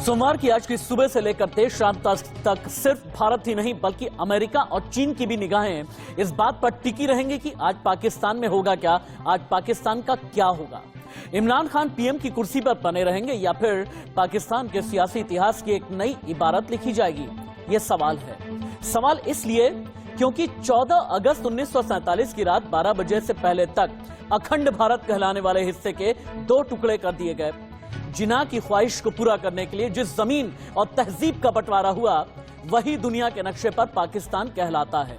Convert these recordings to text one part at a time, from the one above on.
सोमवार की आज की सुबह से लेकर देर शाम तक सिर्फ भारत ही नहीं बल्कि अमेरिका और चीन की भी निगाहें इस बात पर टिकी रहेंगी कि आज पाकिस्तान में होगा क्या, आज पाकिस्तान का क्या होगा। इमरान खान पीएम की कुर्सी पर बने रहेंगे या फिर पाकिस्तान के सियासी इतिहास की एक नई इबारत लिखी जाएगी, ये सवाल है। सवाल इसलिए क्योंकि 14 अगस्त 1947 की रात 12 बजे से पहले तक अखंड भारत कहलाने वाले हिस्से के 2 टुकड़े कर दिए गए। जिन्ना की ख्वाहिश को पूरा करने के लिए जिस जमीन और तहजीब का बंटवारा हुआ वही दुनिया के नक्शे पर पाकिस्तान कहलाता है।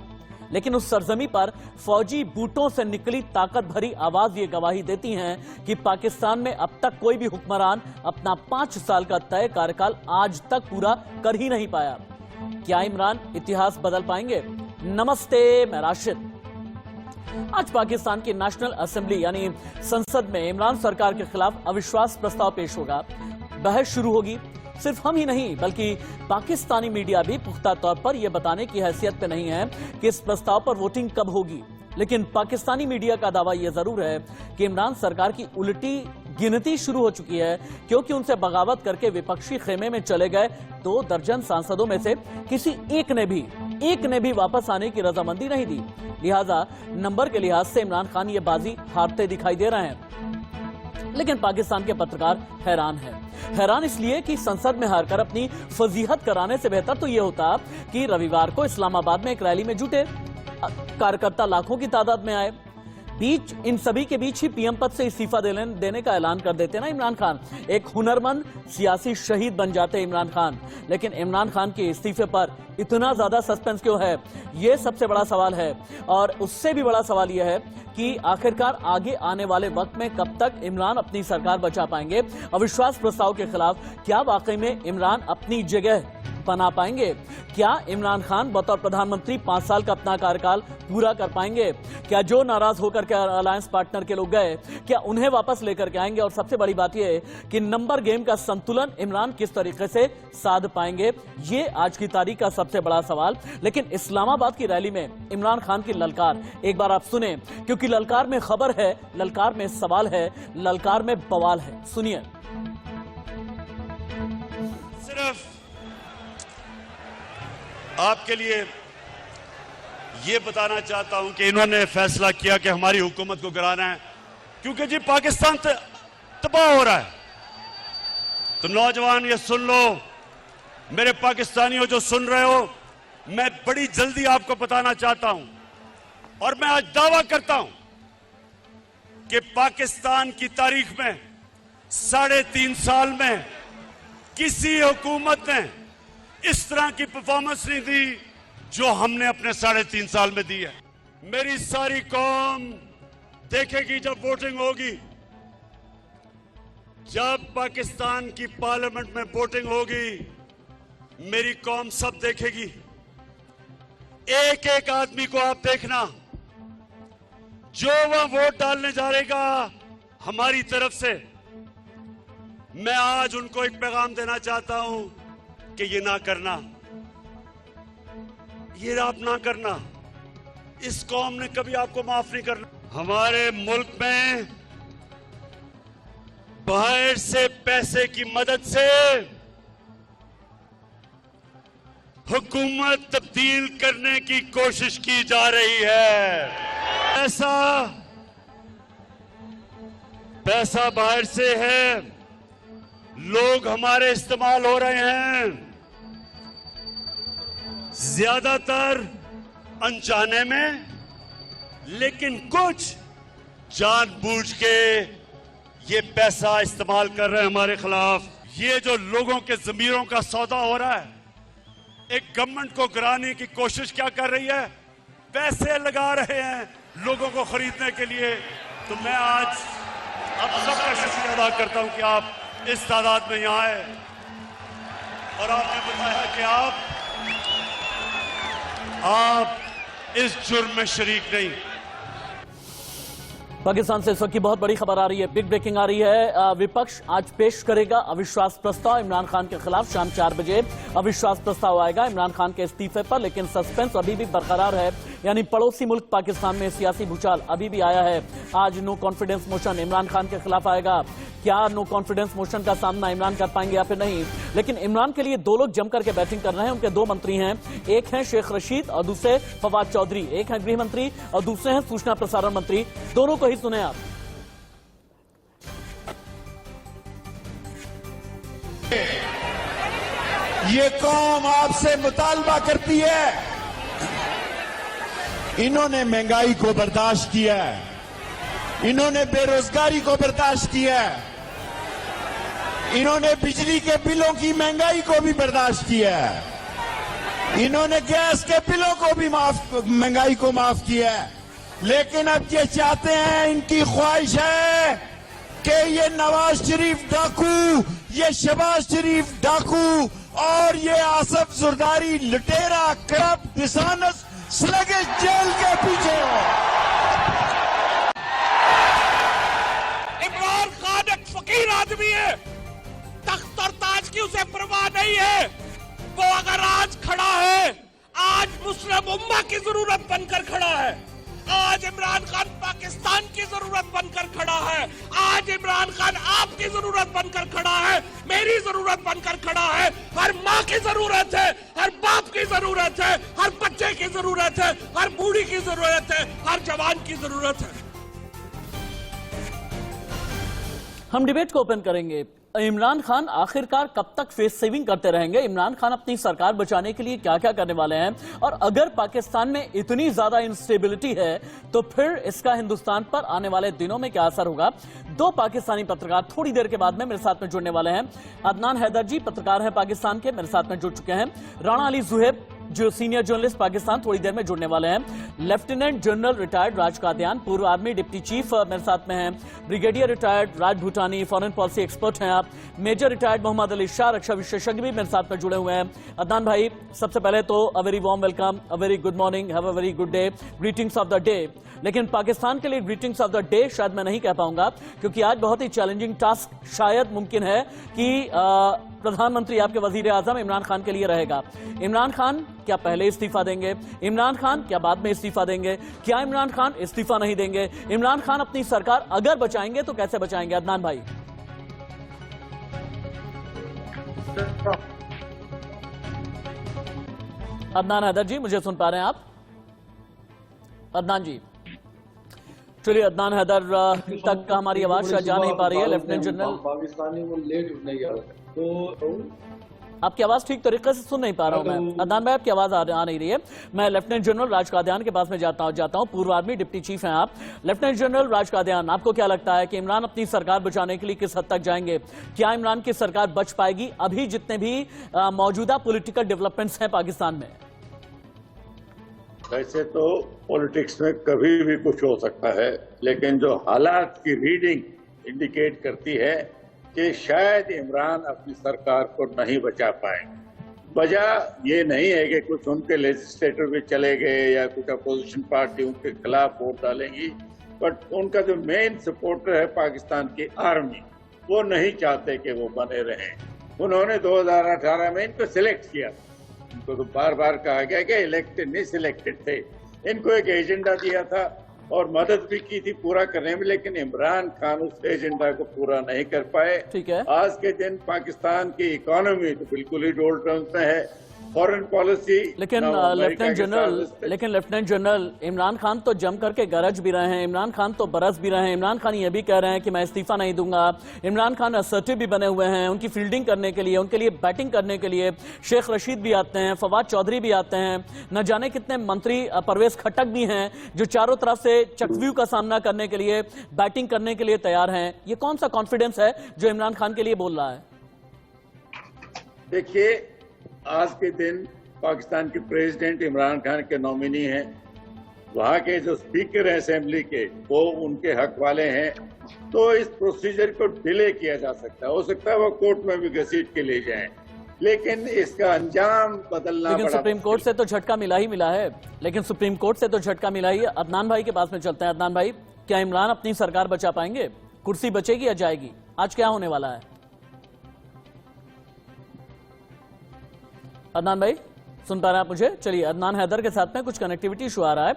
लेकिन उस सरजमी पर फौजी बूटों से निकली ताकत भरी आवाज ये गवाही देती हैं कि पाकिस्तान में अब तक कोई भी हुक्मरान अपना 5 साल का तय कार्यकाल आज तक पूरा कर ही नहीं पाया। क्या इमरान इतिहास बदल पाएंगे? नमस्ते, मैं राशिद। आज पाकिस्तान की नेशनल असेंबली यानी संसद में इमरान सरकार के खिलाफ अविश्वास प्रस्ताव पेश होगा। बहस शुरू होगी। सिर्फ हम ही नहीं बल्कि पाकिस्तानी मीडिया भी पुख्ता तौर पर यह बताने की हैसियत पे नहीं है कि इस प्रस्ताव पर वोटिंग कब होगी। लेकिन पाकिस्तानी मीडिया का दावा यह जरूर है कि इमरान सरकार की उल्टी गिनती शुरू हो चुकी है, क्योंकि उनसे बगावत करके विपक्षी खेमे में चले गए 2 दर्जन सांसदों में से किसी एक ने भी वापस आने की रजामंदी नहीं दी। लिहाजा नंबर के लिहाज से इमरान खान ये बाजी हारते दिखाई दे रहे हैं। लेकिन पाकिस्तान के पत्रकार हैरान इसलिए कि संसद में हारकर अपनी फजीहत कराने से बेहतर तो यह होता कि रविवार को इस्लामाबाद में एक रैली में जुटे कार्यकर्ता लाखों की तादाद में आए। इन सभी के बीच ही पीएम पद से इस्तीफा देने का ऐलान कर देते ना इमरान खान। एक हुनरमंद सियासी शहीद बन जाते इमरान खान। लेकिन इमरान खान के इस्तीफे पर इतना ज्यादा सस्पेंस क्यों है, यह सबसे बड़ा सवाल है। और उससे भी बड़ा सवाल यह है कि आखिरकार आगे आने वाले वक्त में कब तक इमरान अपनी सरकार बचा पाएंगे। अविश्वास प्रस्ताव के खिलाफ क्या वाकई में इमरान अपनी जगह बना पाएंगे? क्या इमरान खान बतौर प्रधानमंत्री 5 साल का अपना कार्यकाल पूरा कर पाएंगे? क्या जो नाराज होकर के अलायंस पार्टनर के लोग गए, क्या उन्हें वापस लेकर के आएंगे? और सबसे बड़ी बात यह है कि नंबर गेम का संतुलन इमरान किस तरीके से साध पाएंगे, ये आज की तारीख का सबसे बड़ा सवाल। लेकिन इस्लामाबाद की रैली में इमरान खान की ललकार एक बार आप सुने, क्योंकि ललकार में खबर है, ललकार में सवाल है, ललकार में बवाल है। सुनिए। सिर्फ आपके लिए ये बताना चाहता हूं कि इन्होंने फैसला किया कि हमारी हुकूमत को गिराना है, क्योंकि जी पाकिस्तान तबाह हो रहा है। तो नौजवान ये सुन लो, मेरे पाकिस्तानियों जो सुन रहे हो, मैं बड़ी जल्दी आपको बताना चाहता हूं और मैं आज दावा करता हूं कि पाकिस्तान की तारीख में 3.5 साल में किसी हुकूमत ने इस तरह की परफॉर्मेंस नहीं दी जो हमने अपने 3.5 साल में दी है। मेरी सारी कौम देखेगी जब वोटिंग होगी, जब पाकिस्तान की पार्लियामेंट में वोटिंग होगी, मेरी कौम सब देखेगी। एक एक आदमी को आप देखना, जो वह वोट डालने जा रहेगा हमारी तरफ से। मैं आज उनको एक पैगाम देना चाहता हूं कि ये ना करना, ये आप ना करना। इस कौम ने कभी आपको माफ नहीं करना। हमारे मुल्क में बाहर से पैसे की मदद से हुकूमत तब्दील करने की कोशिश की जा रही है। पैसा बाहर से है, लोग हमारे इस्तेमाल हो रहे हैं, ज्यादातर अनजाने में, लेकिन कुछ जानबूझ के ये पैसा इस्तेमाल कर रहे हैं हमारे खिलाफ। ये जो लोगों के ज़मीरों का सौदा हो रहा है, एक गवर्नमेंट को गिराने की कोशिश क्या कर रही है? पैसे लगा रहे हैं लोगों को खरीदने के लिए। तो मैं आज आप सबका शुक्रिया अदा करता हूं कि आप इस तादाद में यहां आए और आपने बताया कि आप इस जुर्म में शरीक नहीं। पाकिस्तान से इस वक्त की बहुत बड़ी खबर आ रही है, बिग ब्रेकिंग आ रही है। विपक्ष आज पेश करेगा अविश्वास प्रस्ताव इमरान खान के खिलाफ। शाम 4 बजे अविश्वास प्रस्ताव आएगा इमरान खान के इस्तीफे पर, लेकिन सस्पेंस अभी भी बरकरार है। यानी पड़ोसी मुल्क पाकिस्तान में सियासी भूचाल अभी भी आया है। आज no confidence motion Imran Khan के खिलाफ आएगा। क्या नो कॉन्फिडेंस मोशन का सामना इमरान कर पाएंगे या फिर नहीं, लेकिन इमरान के लिए दो लोग जमकर के बैटिंग कर रहे हैं। उनके दो मंत्री हैं, एक हैं शेख रशीद और दूसरे फवाद चौधरी। एक हैं गृह मंत्री और दूसरे हैं सूचना प्रसारण मंत्री। दोनों को ही सुने आप। ये कौम आपसे मुतालबा करती है। इन्होंने महंगाई को बर्दाश्त किया है, इन्होंने बेरोजगारी को बर्दाश्त किया है, इन्होंने बिजली के बिलों की महंगाई को भी बर्दाश्त किया है, इन्होंने गैस के बिलों को भी महंगाई को माफ किया है। लेकिन अब ये चाहते हैं, इनकी ख्वाहिश है कि ये नवाज शरीफ डाकू, ये शहबाज शरीफ डाकू और ये आसफ जरदारी लुटेरा करप्ट डिसऑनेस्ट स्लगिश जेल के पीछे हो। इमरान खान एक फकीर आदमी है, तख्त और ताज की उसे परवाह नहीं है। वो अगर आज खड़ा है, आज मुस्लिम उम्मा की जरूरत बनकर खड़ा है, आज इमरान खान पाकिस्तान की जरूरत बनकर खड़ा है, आज इमरान खान आपकी जरूरत बनकर खड़ा है, मेरी जरूरत बनकर खड़ा है, हर माँ की जरूरत है, हर बाप की जरूरत है, हर बच्चे की जरूरत है, हर बूढ़ी की जरूरत है, हर जवान की जरूरत है। हम डिबेट को ओपन करेंगे। इमरान खान आखिरकार कब तक फेस सेविंग करते रहेंगे? इमरान खान अपनी सरकार बचाने के लिए क्या क्या करने वाले हैं? और अगर पाकिस्तान में इतनी ज्यादा इंस्टेबिलिटी है तो फिर इसका हिंदुस्तान पर आने वाले दिनों में क्या असर होगा? दो पाकिस्तानी पत्रकार थोड़ी देर के बाद में मेरे साथ में जुड़ने वाले हैं। अदनान हैदर जी पत्रकार हैं पाकिस्तान के, मेरे साथ में जुड़ चुके हैं। राणा अली जुहेब जो सीनियर जर्नलिस्ट पाकिस्तान, थोड़ी देर में जुड़ने वाले हैं। लेफ्टिनेंट जनरल रिटायर्ड राज कादियान, पूर्व आर्मी डिप्टी चीफ मेरे साथ में हैं। ब्रिगेडियर रिटायर्ड राज भूटानी, फॉरेन पॉलिसी एक्सपर्ट हैं आप। मेजर रिटायर्ड मोहम्मद अली शाह, रक्षा विशेषज्ञ भी मेरे साथ में जुड़े हुए हैं। अदनान भाई, सबसे पहले तो a very warm welcome, a very good morning, have a very good day, greetings of the day. लेकिन पाकिस्तान के लिए ग्रीटिंग्स ऑफ द डे शायद मैं नहीं कह पाऊंगा, क्योंकि आज बहुत ही चैलेंजिंग टास्क शायद मुमकिन है कि प्रधानमंत्री आपके वजीर आजम इमरान खान के लिए रहेगा। इमरान खान क्या पहले इस्तीफा देंगे? इमरान खान क्या बाद में इस्तीफा देंगे? क्या इमरान खान इस्तीफा नहीं देंगे? इमरान खान अपनी सरकार अगर बचाएंगे तो कैसे बचाएंगे? अदनान भाई। अदनान हैदर जी, मुझे सुन पा रहे हैं आप? अदनान जी, चलिए अदनान हैदर तक हमारी आवाज शायद जा नहीं पा रही है। लेफ्टिनेंट जनरल पाकिस्तानी वो लेट नहीं आ रहा तो आपकी आवाज ठीक तरीके से सुन नहीं पा रहा हूं मैं। अदनान भाई, आपकी आवाज आ नहीं रही है। मैं लेफ्टिनेंट जनरल राज कादियान के पास में जाता हूं। पूर्व आर्मी डिप्टी चीफ हैं आप। लेफ्टिनेंट जनरल राज कादियान, आपको क्या लगता है कि इमरान अपनी सरकार बचाने के लिए किस हद तक जाएंगे? क्या इमरान की सरकार बच पाएगी अभी जितने भी मौजूदा पॉलिटिकल डेवलपमेंट्स हैं पाकिस्तान में? वैसे तो पॉलिटिक्स में कभी भी कुछ हो सकता है, लेकिन जो हालात की रीडिंग इंडिकेट करती है कि शायद इमरान अपनी सरकार को नहीं बचा पाए। वजह ये नहीं है कि कुछ उनके लेजिस्लेटर भी चले गए या कुछ अपोजिशन पार्टी उनके खिलाफ वोट डालेंगी, बट उनका जो मेन सपोर्टर है पाकिस्तान की आर्मी, वो नहीं चाहते कि वो बने रहें। उन्होंने 2018 में इनको सिलेक्ट किया, इनको तो बार बार कहा गया कि इलेक्टेड नहीं सिलेक्टेड थे। इनको एक एजेंडा दिया था और मदद भी की थी पूरा करने में, लेकिन इमरान खान उस एजेंडा को पूरा नहीं कर पाए। ठीक है। आज के दिन पाकिस्तान की इकोनॉमी तो बिल्कुल ही डोलटम्स में है, फॉरेन पॉलिसी। लेकिन लेफ्टिनेंट जनरल इमरान खान तो जम करके गरज भी रहे हैं, इमरान खान तो बरस भी रहे हैं, इमरान खान ये भी कह रहे हैं कि मैं इस्तीफा नहीं दूंगा। इमरान खान असर्टिव भी बने हुए हैं, उनकी फील्डिंग करने के लिए, उनके लिए बैटिंग करने के लिए शेख रशीद भी आते हैं, फवाद चौधरी भी आते हैं, न जाने कितने मंत्री, परवेज खट्टक भी हैं जो चारों तरफ से चक्रव्यूह का सामना करने के लिए, बैटिंग करने के लिए तैयार हैं। ये कौन सा कॉन्फिडेंस है जो इमरान खान के लिए बोल रहा है? देखिए, आज के दिन पाकिस्तान के प्रेसिडेंट इमरान खान के नॉमिनी हैं, वहाँ के जो स्पीकर हैं असेंबली के वो उनके हक वाले हैं, तो इस प्रोसीजर को डिले किया जा सकता है। हो सकता है वो कोर्ट में भी घसीट के ले जाएं, लेकिन इसका अंजाम बदलना। लेकिन सुप्रीम कोर्ट से तो झटका मिला ही मिला है, लेकिन सुप्रीम कोर्ट से तो झटका मिला ही है। अदनान भाई के पास में चलते हैं। अदनान भाई, क्या इमरान अपनी सरकार बचा पाएंगे? कुर्सी बचेगी या जाएगी? आज क्या होने वाला है? अदनान भाई सुन पा रहे हैं आप मुझे? चलिए, अदनान हैदर के साथ में कुछ कनेक्टिविटी इशू आ रहा है।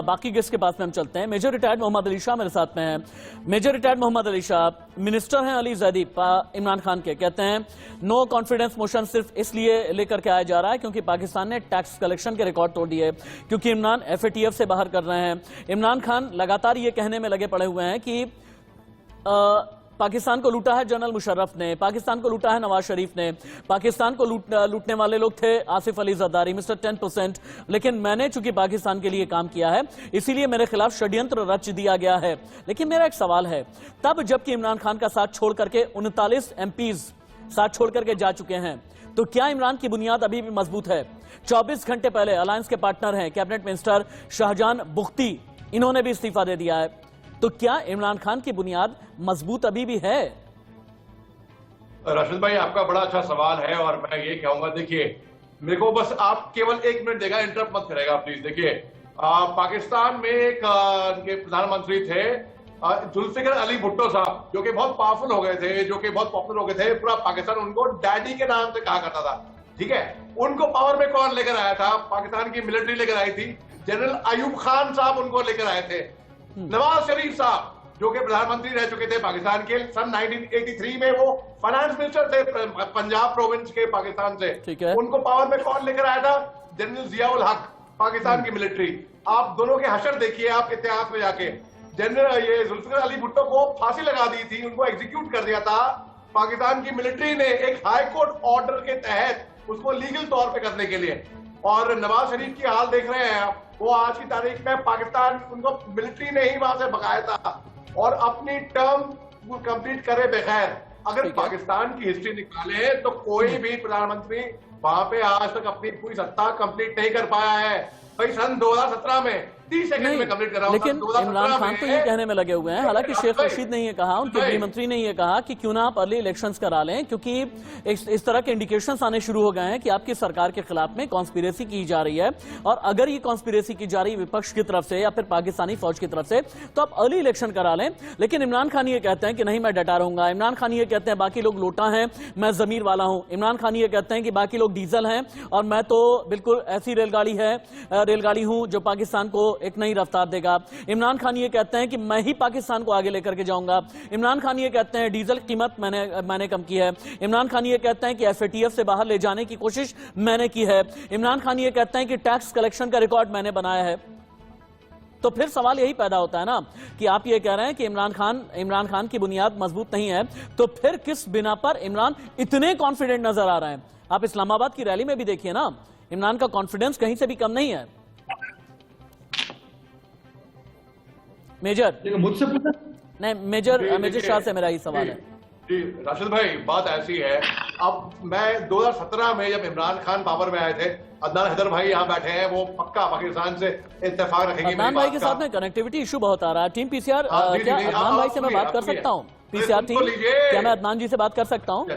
बाकी गेस्ट के पास में हम चलते हैं। मेजर रिटायर्ड मोहम्मद अली शाह मेरे साथ में हैं। Major retired Mohammad Ali Shah, minister हैं अली जैदी इमरान खान के, कहते हैं नो कॉन्फिडेंस मोशन सिर्फ इसलिए लेकर के आया जा रहा है क्योंकि पाकिस्तान ने टैक्स कलेक्शन के रिकॉर्ड तोड़ दिए, क्योंकि इमरान FATF से बाहर कर रहे हैं। इमरान खान लगातार ये कहने में लगे पड़े हुए हैं कि पाकिस्तान को लूटा है जनरल मुशर्रफ ने, पाकिस्तान को लूटा है नवाज शरीफ ने, पाकिस्तान को लूटने वाले लोग थे आसिफ अली जरदारी, मिस्टर 10%, लेकिन मैंने चूंकि पाकिस्तान के लिए काम किया है इसीलिए मेरे खिलाफ षड्यंत्र रच दिया गया है। लेकिन मेरा एक सवाल है, तब जबकि इमरान खान का साथ छोड़ करके 39 MPs साथ छोड़ करके जा चुके हैं, तो क्या इमरान की बुनियाद अभी भी मजबूत है? 24 घंटे पहले अलायंस के पार्टनर हैं कैबिनेट मिनिस्टर शाहजहान बुख्ती, इन्होंने भी इस्तीफा दे दिया है, तो क्या इमरान खान की बुनियाद मजबूत अभी भी है? राशिद भाई, आपका बड़ा अच्छा सवाल है और मैं ये कहूंगा, देखिए मेरे को बस आप केवल 1 मिनट देगा, इंटरप्ट मत करेगा प्लीज। देखिए पाकिस्तान में एक प्रधानमंत्री थे जुल्फिकर अली भुट्टो साहब, जो कि बहुत पावरफुल हो गए थे, जो कि बहुत पॉपुलर हो गए थे, पूरा पाकिस्तान उनको डैडी के नाम से कहा करता था, ठीक है। उनको पावर में कौन लेकर आया था? पाकिस्तान की मिलिट्री लेकर आई थी। जनरल अयूब खान साहब उनको लेकर आए थे। नवाज शरीफ साहब जो कि प्रधानमंत्री रह चुके थे पाकिस्तान के, सन 1983 में वो फाइनेंस मिनिस्टर थे पंजाब प्रोविंस के पाकिस्तान से, उनको पावर में कौन लेकर आया था? जनरल जियाउल हक, पाकिस्तान की मिलिट्री। आप दोनों के हशर देखिए आप इतिहास में जाके। जनरल ये जुल्फिकर अली भुट्टो को फांसी लगा दी थी, उनको एग्जीक्यूट कर दिया था पाकिस्तान की मिलिट्री ने एक हाई कोर्ट ऑर्डर के तहत, उसको लीगल तौर पे करने के लिए। और नवाज शरीफ की हाल देख रहे हैं आप, वो आज की तारीख में पाकिस्तान, उनको मिलिट्री ने ही वहां से भगाया था और अपनी टर्म कंप्लीट करे बगैर। अगर पाकिस्तान की हिस्ट्री निकाले तो कोई भी प्रधानमंत्री वहां पे आज तक अपनी पूरी सत्ता कंप्लीट नहीं कर पाया है। भाई सन 2017 में 30 सेकंड में कंप्लीट करा, लेकिन इमरान खान तो ये कहने में लगे हुए हैं, हालांकि शेख रशीद ने ये कहा, उनके गृह मंत्री ने ये कहा कि क्यों ना आप अर्ली इलेक्शंस करा लें, क्योंकि इस तरह के इंडिकेशंस आने शुरू हो गए हैं कि आपकी सरकार के खिलाफ में कॉन्स्पिरेसी की जा रही है, और अगर ये कॉन्स्पिरेसी की जा रही है विपक्ष की तरफ से या फिर पाकिस्तानी फौज की तरफ से, तो आप अर्ली इलेक्शन करा लें। लेकिन इमरान खान ये कहते हैं कि नहीं, मैं डटा रहूंगा। इमरान खान ये कहते हैं बाकी लोग लोटा हैं, मैं जमीर वाला हूं। इमरान खान ये कहते हैं कि बाकी लोग डीजल हैं और मैं तो बिल्कुल ऐसी रेलगाड़ी हूं जो पाकिस्तान को एक नई रफ्तार देगा। इमरान खान ये कहते हैं कि मैं ही पाकिस्तान को आगे लेकर के जाऊंगा। इमरान खान ये कहते हैं डीजल की कीमत मैंने कम की है। इमरान खान ये कहते हैं कि FATF से बाहर ले जाने की कोशिश मैंने की है। इमरान खान ये कहते हैं कि टैक्स कलेक्शन का रिकॉर्ड मैंने बनाया है। तो फिर सवाल यही पैदा होता है ना कि आप ये कह रहे हैं कि इमरान खान की बुनियाद मजबूत नहीं है, तो फिर किस बिना पर इमरान इतने कॉन्फिडेंट नजर आ रहे हैं? आप इस्लामाबाद की रैली में भी देखिए ना, इमरान का कॉन्फिडेंस कहीं से भी कम नहीं है। मेजर मुझसे नहीं, मेजर शाह से मेरा ही सवाल है। जी राशिद भाई, बात ऐसी है, अब मैं 2017 में जब इमरान खान पावर में आए थे, अदनान हैदर भाई यहाँ बैठे हैं, वो पक्का पाकिस्तान से इत्तेफाक रखेंगे। अदनान भाई के साथ में कनेक्टिविटी इशू बहुत आ रहा है। टीम PCR, क्या अदनान भाई से मैं बात कर सकता हूँ? PCR टीम, क्या मैं अदनान जी से बात कर सकता हूँ?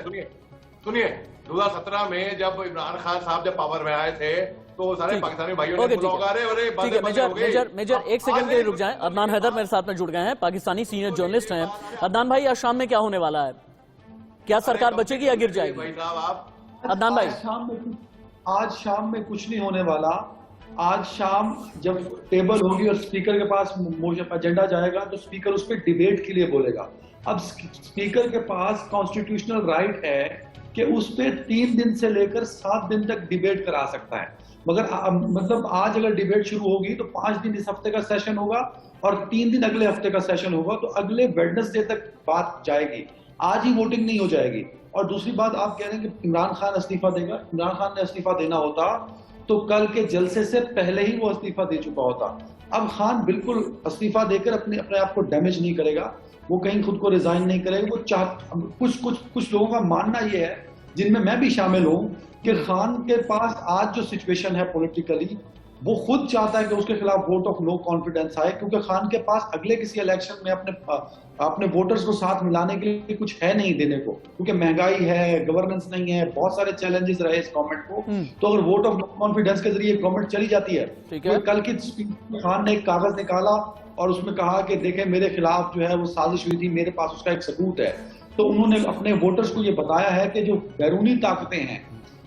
सुनिए 2017 में जब इमरान खान साहब जब पावर में आए थे तो सारे पाकिस्तानी भाइयों ने ठीक है। मेजर एक सेकंड के लिए रुक जाएं। अदनान हैदर मेरे साथ में जुड़ गए हैं, पाकिस्तानी सीनियर जर्नलिस्ट हैं। अदनान भाई, आज शाम में क्या होने वाला है? क्या सरकार बचेगी या गिर जाएगी? अदनान भाई, आज शाम में कुछ नहीं होने वाला। आज शाम जब टेबल होगी और स्पीकर के पास एजेंडा जाएगा तो स्पीकर उस पर डिबेट के लिए बोलेगा। अब स्पीकर के पास कॉन्स्टिट्यूशनल राइट है कि उस पर 3 दिन से लेकर 7 दिन तक डिबेट करा सकता है। मगर मतलब आज अगर डिबेट शुरू होगी तो 5 दिन इस हफ्ते का सेशन होगा और 3 दिन अगले हफ्ते का सेशन होगा, तो अगले वेडनेसडे तक बात जाएगी। आज ही वोटिंग नहीं हो जाएगी। और दूसरी बात, आप कह रहे हैं कि इमरान खान इस्तीफा देगा। इमरान खान ने इस्तीफा देना होता तो कल के जलसे से पहले ही वो इस्तीफा दे चुका होता। अब खान बिल्कुल इस्तीफा देकर अपने आप को डैमेज नहीं करेगा, वो कहीं खुद को रिजाइन नहीं करेगा। वो कुछ लोगों का मानना ये है, जिनमें मैं भी शामिल हूं, कि खान के पास आज जो सिचुएशन है पॉलिटिकली, वो खुद चाहता है कि उसके खिलाफ वोट ऑफ नो कॉन्फिडेंस आए, क्योंकि खान के पास अगले किसी इलेक्शन में अपने वोटर्स को साथ मिलाने के लिए कुछ है नहीं देने को, क्योंकि महंगाई है, गवर्नेंस नहीं है, बहुत सारे चैलेंजेस रहे इस गवर्नमेंट को। तो अगर वोट ऑफ नो कॉन्फिडेंस के जरिए गवर्नमेंट चली जाती है, तो कल की खान ने एक कागज निकाला और उसमें कहा कि देखें मेरे खिलाफ जो है वो साजिश हुई थी, मेरे पास उसका एक सबूत है। तो उन्होंने अपने वोटर्स को ये बताया है कि जो बैरूनी ताकतें हैं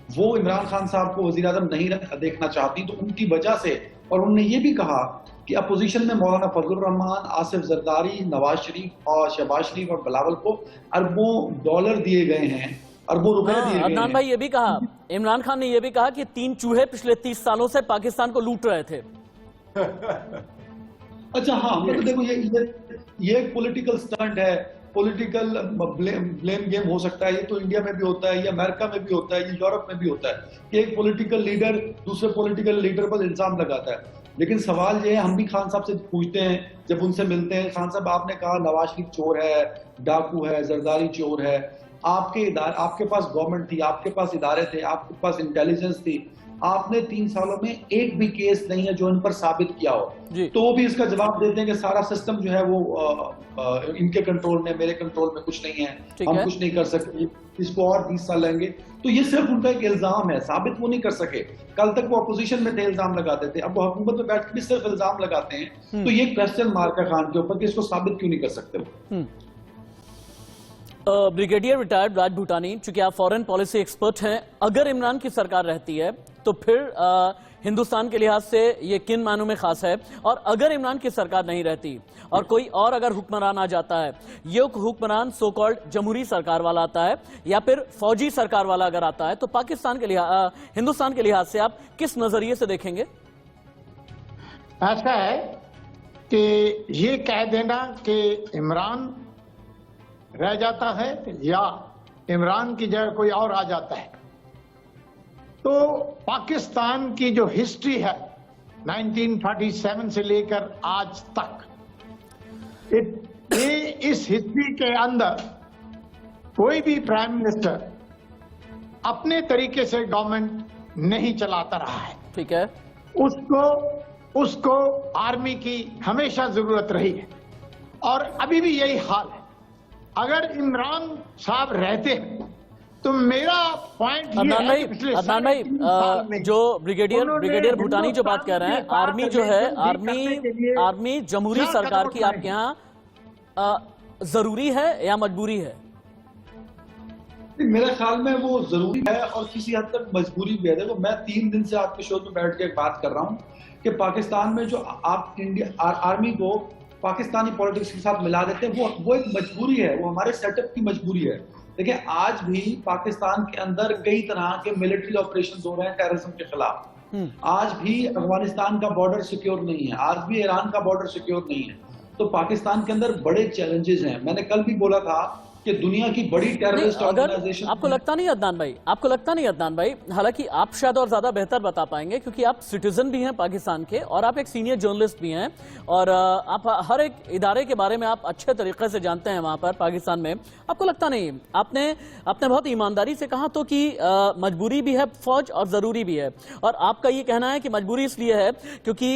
वो इमरान खान साहब को वजीर आजम नहीं देखना चाहती, तो उनकी वजह से। और उन्होंने ये भी कहा कि अपोजिशन में मौलाना फजलुर रहमान, आसिफ जरदारी, नवाज शरीफ और शहबाज शरीफ और बिलावल को अरबों डॉलर दिए गए हैं, अरबों रुपए दिए गए हैं। अदनान भाई ये भी कहा, इमरान खान ने ये भी कहा कि 3 चूहे पिछले 30 सालों से पाकिस्तान को लूट रहे थे। अच्छा हाँ, मतलब देखो ये एक पॉलिटिकल स्टंट है, पॉलिटिकल ब्लेम गेम हो सकता है। ये तो इंडिया में भी होता है, ये अमेरिका में भी होता है, ये यूरोप में भी होता है कि एक पॉलिटिकल लीडर दूसरे पॉलिटिकल लीडर पर इल्जाम लगाता है। लेकिन सवाल ये है, हम भी खान साहब से पूछते हैं जब उनसे मिलते हैं, खान साहब आपने कहा नवाज शरीफ चोर है, डाकू है, जरदारी चोर है, आपके पास गवर्नमेंट थी, आपके पास इदारे थे, आपके पास इंटेलिजेंस थी, आपने 3 सालों में एक भी केस नहीं है जो इन पर साबित किया हो। तो वो भी इसका जवाब देते हैं कि सारा सिस्टम जो है वो इनके कंट्रोल में, मेरे कंट्रोल में कुछ नहीं है, हम कुछ नहीं कर सकते, इसको और 20 साल लेंगे। तो ये सिर्फ उनका एक इल्जाम है, साबित वो नहीं कर सके। कल तक वो अपोजिशन में थे, इल्जाम लगाते थे, अब वो हुकूमत में बैठ के भी सिर्फ इल्जाम लगाते हैं। तो ये क्वेश्चन मार्क है खान के ऊपर कि इसको साबित क्यों नहीं कर सकते वो। ब्रिगेडियर रिटायर्ड राज भूटानी, चूंकि आप फॉरेन पॉलिसी एक्सपर्ट हैं, अगर इमरान की सरकार रहती है तो फिर हिंदुस्तान के लिहाज से ये किन मायनों में खास है, और अगर इमरान की सरकार नहीं रहती और कोई और अगर हुक्मरान आ जाता है, ये हुक्मरान सो कॉल्ड जमहूरी सरकार वाला आता है या फिर फौजी सरकार वाला अगर आता है, तो पाकिस्तान के लिहाज, हिंदुस्तान के लिहाज से आप किस नजरिए से देखेंगे? ऐसा है कि ये कह देना कि इमरान रह जाता है या इमरान की जगह कोई और आ जाता है, तो पाकिस्तान की जो हिस्ट्री है 1947 से लेकर आज तक, इस हिस्ट्री के अंदर कोई भी प्राइम मिनिस्टर अपने तरीके से गवर्नमेंट नहीं चलाता रहा है। ठीक है, उसको आर्मी की हमेशा जरूरत रही है और अभी भी यही हाल है। अगर इमरान साहब रहते हैं तो मेरा पॉइंट ये है कि पिछले अदनान भाई, जो ब्रिगेडियर भूटानी जो बात कह रहे हैं, आर्मी जो है, आर्मी जमहूरी सरकार की आपके यहाँ जरूरी है या मजबूरी है? मेरे ख्याल में वो जरूरी है और किसी हद तक मजबूरी भी है। देखो, मैं 3 दिन से आपके शो में बैठ के बात कर रहा हूँ कि पाकिस्तान में जो आप इंडिया आर्मी को पाकिस्तानी पॉलिटिक्स के साथ मिला देते हैं, वो एक मजबूरी है, वो हमारे सेटअप की मजबूरी है। देखिए, आज भी पाकिस्तान के अंदर कई तरह के मिलिट्री ऑपरेशंस हो रहे हैं टेररिज्म के खिलाफ। आज भी अफगानिस्तान का बॉर्डर सिक्योर नहीं है, आज भी ईरान का बॉर्डर सिक्योर नहीं है। तो पाकिस्तान के अंदर बड़े चैलेंजेस हैं। मैंने कल भी बोला था कि दुनिया की बड़ी टेररिस्ट ऑर्गेनाइजेशन। आपको लगता नहीं अदनान भाई, हालांकि आप शायद और ज्यादा बेहतर बता पाएंगे क्योंकि आप सिटीजन भी हैं पाकिस्तान के और आप एक सीनियर जर्नलिस्ट भी हैं और आप हर एक इदारे के बारे में आप अच्छे तरीके से जानते हैं वहां पर पाकिस्तान में। आपको लगता नहीं, आपने बहुत ईमानदारी से कहा तो कि मजबूरी भी है फौज और जरूरी भी है, और आपका ये कहना है कि मजबूरी इसलिए है क्योंकि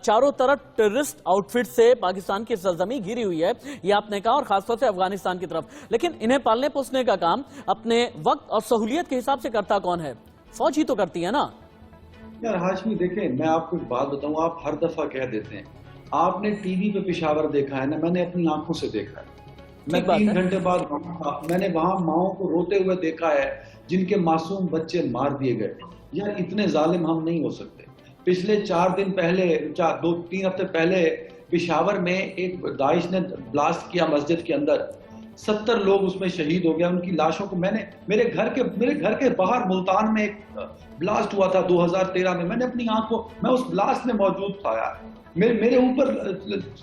चारों तरफ टेररिस्ट आउटफिट से पाकिस्तान की सरजमी घिरी हुई है, ये आपने कहा, और खासतौर से अफगानिस्तान की तरफ। लेकिन इन्हें पालने पोसने का काम अपने वक्त और सहूलियत के हिसाब से करता कौन है? फौज ही तो करती है ना। यार हाशमी, देखें, मैं आपको एक बात बताऊं, आप हर दफा कह देते हैं, आपने टीवी पे पेशावर देखा है ना, मैंने अपनी आंखों से देखा है। मैं 3 घंटे बाद मैंने वहां माओ को रोते हुए देखा है जिनके मासूम बच्चे मार दिए गए। यार, इतने जालिम हम नहीं हो सकते। पिछले 4 दिन पहले, 2-3 हफ्ते पहले पेशावर में एक दाइश ने ब्लास्ट किया मस्जिद के अंदर, 70 लोग उसमें शहीद हो गया। उनकी लाशों को मैंने मेरे घर के बाहर मुल्तान में एक ब्लास्ट हुआ था 2013 में, मैंने अपनी आंखों, मैं उस ब्लास्ट में मौजूद था यार। मेरे ऊपर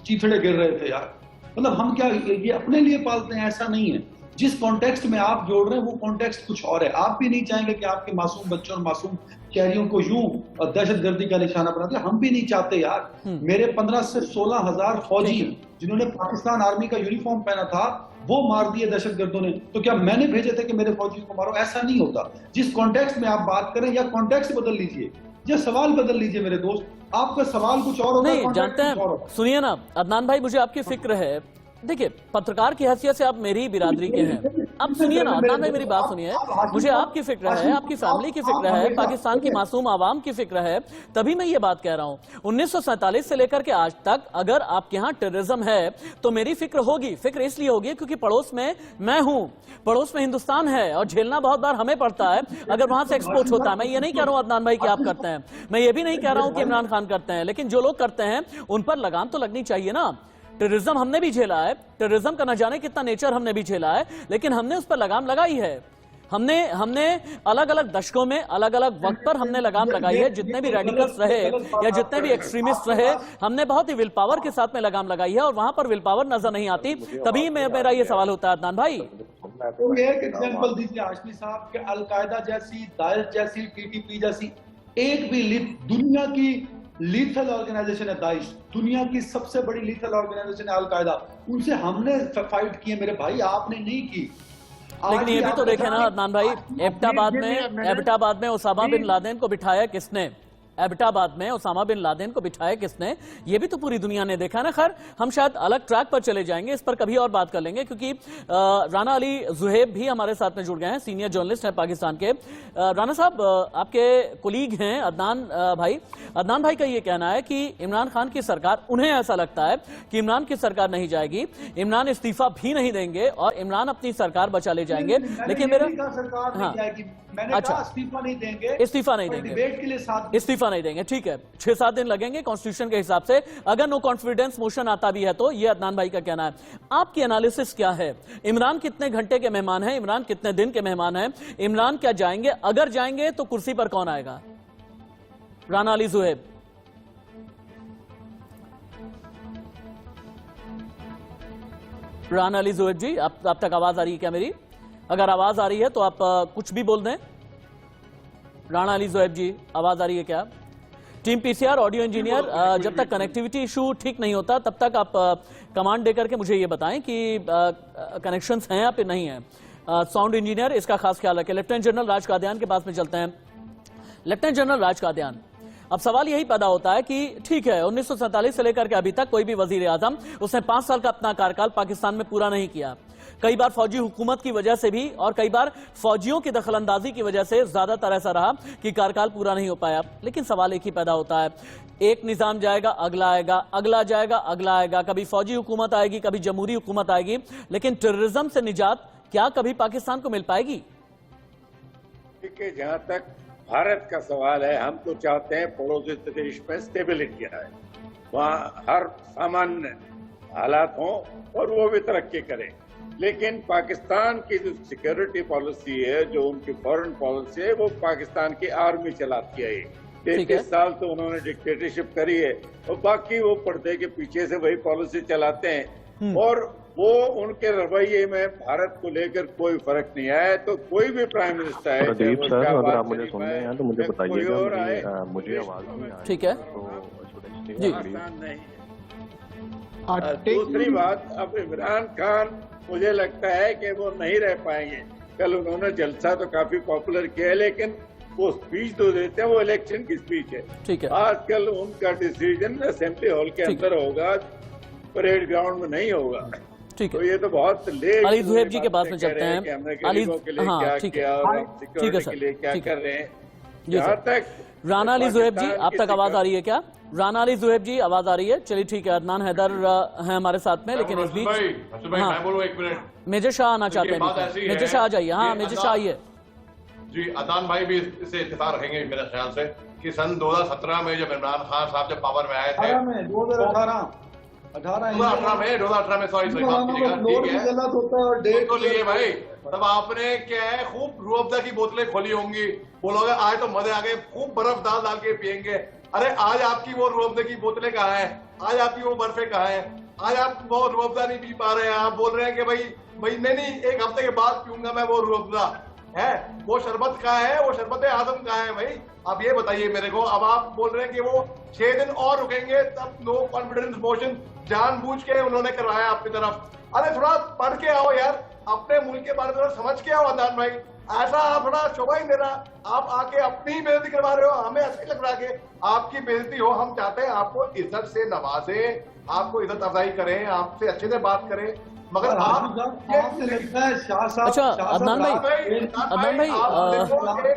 चीथड़े गिर रहे थे यार। मतलब हम क्या ये अपने लिए पालते हैं? ऐसा नहीं है। जिस कॉन्टेक्स्ट में आप जोड़ रहे हैं वो कॉन्टेक्स्ट कुछ और है। आप भी नहीं चाहेंगे कि आपके मासूम बच्चों और मासूम शहरियों को यूं दहशतगर्दी का निशाना बना दिया। हम भी नहीं चाहते यार। मेरे 15 से 16 हजार फौजी जिन्होंने पाकिस्तान आर्मी का यूनिफॉर्म पहना था वो मार दिए दहशतगर्दों ने। तो क्या मैंने भेजे थे कि मेरे फौजियों को मारो? ऐसा नहीं होता। जिस कॉन्टेक्स्ट में आप बात करें, या कॉन्टेक्स्ट बदल लीजिए या सवाल बदल लीजिए मेरे दोस्त। आपका सवाल कुछ और होगा, नहीं जानते हैं। सुनिए ना अदनान भाई, मुझे आपकी फिक्र है। देखिए, पत्रकार की हैसियत से आप मेरी बिरादरी के हैं, अब सुनिए ना अदनान भाई, मेरी बात सुनिए। मुझे आपकी फिक्र है, आपकी फैमिली की फिक्र है, पाकिस्तान की मासूम आवाम की फिक्र है, तभी मैं ये बात कह रहा हूं। 1947 से लेकर के आज तक अगर आपके यहाँ टेररिज्म है तो मेरी फिक्र होगी। फिक्र इसलिए होगी क्योंकि पड़ोस में मैं हूं, पड़ोस में हिंदुस्तान है और झेलना बहुत बार हमें पड़ता है अगर वहां से एक्सपोर्ट होता है। मैं ये नहीं कह रहा हूं अदनान भाई कि आप करते हैं, मैं ये भी नहीं कह रहा हूं कि इमरान खान करते हैं, लेकिन जो लोग करते हैं उन पर लगाम तो लगनी चाहिए ना। टेररिज्म हमने भी झेला है, टेररिज्म का न जाने कितना नेचर हमने भी झेला है, लेकिन हमने उस पर लगाम लगाई है। हमने अलग अलग दशकों में अलग अलग वक्त पर हमने लगाम लगाई है। जितने भी रेडिकल्स रहे या जितने भी एक्सट्रीमिस्ट रहे, हमने बहुत ही विल पावर के साथ में लगाम लगाई है और वहां पर विल पावर नजर नहीं आती। तभी मेरा ये सवाल होता है अदनान भाई। तो एक एग्जांपल दीजिए हाशमी साहब के अलकायदा जैसी, दाइश जैसी, टीटीपी जैसी एक भी दुनिया की लीथल ऑर्गेनाइजेशन है दाइश, दुनिया की सबसे बड़ी लीथल ऑर्गेनाइजेशन है अलकायदा, उनसे हमने फाइट की है मेरे भाई, आपने नहीं की। लेकिन ये भी तो देखे ना अदनान भाई, एबटाबाद में ओसामा बिन लादेन को बिठाया किसने? एबटाबाद में ओसामा बिन लादेन को बिठाया किसने? ये भी तो पूरी दुनिया ने देखा ना। खैर हम शायद अलग ट्रैक पर चले जाएंगे, इस पर कभी और बात कर लेंगे, क्योंकि राना अली जुहैब भी हमारे साथ में जुड़ गए हैं, सीनियर जर्नलिस्ट हैं पाकिस्तान के। राना साहब आपके कोलीग हैं अदनान भाई। अदनान भाई का ये कहना है कि इमरान खान की सरकार, उन्हें ऐसा लगता है कि इमरान की सरकार नहीं जाएगी, इमरान इस्तीफा भी नहीं देंगे और इमरान अपनी सरकार बचा ले जाएंगे। लेकिन मेरा अच्छा, इस्तीफा नहीं देंगे, इस्तीफा नहीं देंगे, डिबेट के लिए साथ इस्तीफा नहीं देंगे, ठीक है। 6-7 दिन लगेंगे कॉन्स्टिट्यूशन के हिसाब से, अगर नो कॉन्फिडेंस मोशन आता भी है तो। ये अदनान भाई का कहना है। आपकी एनालिसिस क्या है? इमरान कितने घंटे के मेहमान हैं? इमरान कितने दिन के मेहमान हैं? इमरान क्या जाएंगे? अगर जाएंगे तो कुर्सी पर कौन आएगा? राना अली जुहैब। राना अली जुहैब जी, आप तक आवाज आ रही है क्या मेरी? अगर आवाज आ रही है तो आप कुछ भी बोल दें। राना अली जुहैब जी, आवाज आ रही है क्या? टीम पीसीआर ऑडियो इंजीनियर, जब तक कनेक्टिविटी इशू ठीक नहीं होता तब तक आप कमांड देकर के मुझे ये बताएं कि कनेक्शंस हैं या फिर नहीं है। साउंड इंजीनियर, इसका खास ख्याल रखें। लेफ्टिनेंट जनरल राज कादियान के पास में चलते हैं। लेफ्टिनेंट जनरल राज कादियान, अब सवाल यही पैदा होता है कि ठीक है 1947 से लेकर के अभी तक कोई भी वजीर आजम, उसने 5 साल का अपना कार्यकाल पाकिस्तान में पूरा नहीं किया। कई बार फौजी हुकूमत की वजह से भी और कई बार फौजियों की दखलंदाजी की वजह से ज्यादातर ऐसा रहा कि कार्यकाल पूरा नहीं हो पाया। लेकिन सवाल एक ही पैदा होता है, एक निजाम जाएगा अगला आएगा, अगला जाएगा अगला आएगा, कभी फौजी हुकूमत आएगी, कभी जमहूरी हुकूमत आएगी, लेकिन टेररिज्म से निजात क्या कभी पाकिस्तान को मिल पाएगी? देखिए, जहां तक भारत का सवाल है, हम तो चाहते हैं पड़ोसी देश में स्टेबिलिटी आए, वहाँ हर सामान्य हालात हों और वो भी तरक्की करें। लेकिन पाकिस्तान की जो सिक्योरिटी पॉलिसी है, जो उनकी फॉरेन पॉलिसी है, वो पाकिस्तान की आर्मी चलाती है। 33 साल तो उन्होंने डिक्टेटरशिप करी है और बाकी वो पर्दे के पीछे से वही पॉलिसी चलाते हैं और वो उनके रवैये में भारत को लेकर कोई फर्क नहीं आया। तो कोई भी प्राइम मिनिस्टर है, प्रदीप सर, अगर आप मुझे सुन रहे हैं तो मुझे बताइएगा, मुझे आवाज नहीं आ रही। ठीक है जी। दूसरी बात, अब इमरान खान मुझे लगता है कि वो नहीं रह पाएंगे। कल उन्होंने जलसा तो काफी पॉपुलर किया है, लेकिन वो स्पीच तो देते हैं, वो इलेक्शन की स्पीच है। ठीक है, आजकल उनका डिसीजन असेंबली हॉल के अंदर होगा, परेड ग्राउंड में नहीं होगा। ठीक है, तो ये तो बहुत लेट। अली जुहैब जी के पास में चलते हैं। अली, हाँ ठीक है, ठीक है सर, के लिए क्या कर रहे हैं। जी जहाँ सर। तक राना अली जुहैब जी, आप तक आवाज आ रही है क्या? राना अली जुहैब जी, आवाज आ रही है? चलिए ठीक है। अदनान हैदर हैं हमारे साथ में, लेकिन इस बीच मेजर शाह आना चाहते हैं। मेजर शाह आ जाइए। हाँ मेजर शाह आइए जी। अदनान भाई भी इससे इत्तेफाक रखेंगे मेरे ख्याल से कि सन 2017 में जब इमरान खान साहब जब पावर में आए थे, 2018 में सॉरी माफ कीजिएगा, ठीक है तो लिए भाई, तब आपने क्या है खूब रूअफ़ज़ा की बोतलें खोली होंगी, बोलोगे आज तो मजे आ गए, खूब बर्फ डाल डाल के पियेंगे। अरे आज आपकी वो रूअफ़ज़ा की बोतलें कहाँ हैं? आज आपकी वो बर्फे कहाँ हैं? आज आप वो रूअफ़ज़ा नहीं पी पा रहे हैं। आप बोल रहे हैं कि भाई नहीं, एक हफ्ते के बाद पीऊंगा मैं वो रूअफ़ज़ा है। वो शरबत कहाँ है? वो शरबत आजम कहाँ है भाई? आप ये बताइए मेरे को। अब आप बोल रहे हैं कि वो 6 दिन और रुकेंगे, तब नो कॉन्फिडेंस मोशन जानबूझ के उन्होंने करवाया अपनी तरफ। अरे थोड़ा पढ़ के आओ यार, अपने मुल्क के बारे में थोड़ा समझ के आओ अदनान भाई। ऐसा आप थोड़ा शोभा ही मेरा, आप आके अपनी ही बेइज्जती करवा रहे हो, हमें ऐसे लग रहा है कि आपकी बेइज्जती हो। हम चाहते हैं आपको इज्जत से नवाजे, आपको इज्जत अफजाई करें, आपसे अच्छे से बात करें। मगर आपने लगता है शाह साहब। अच्छा अदनान भाई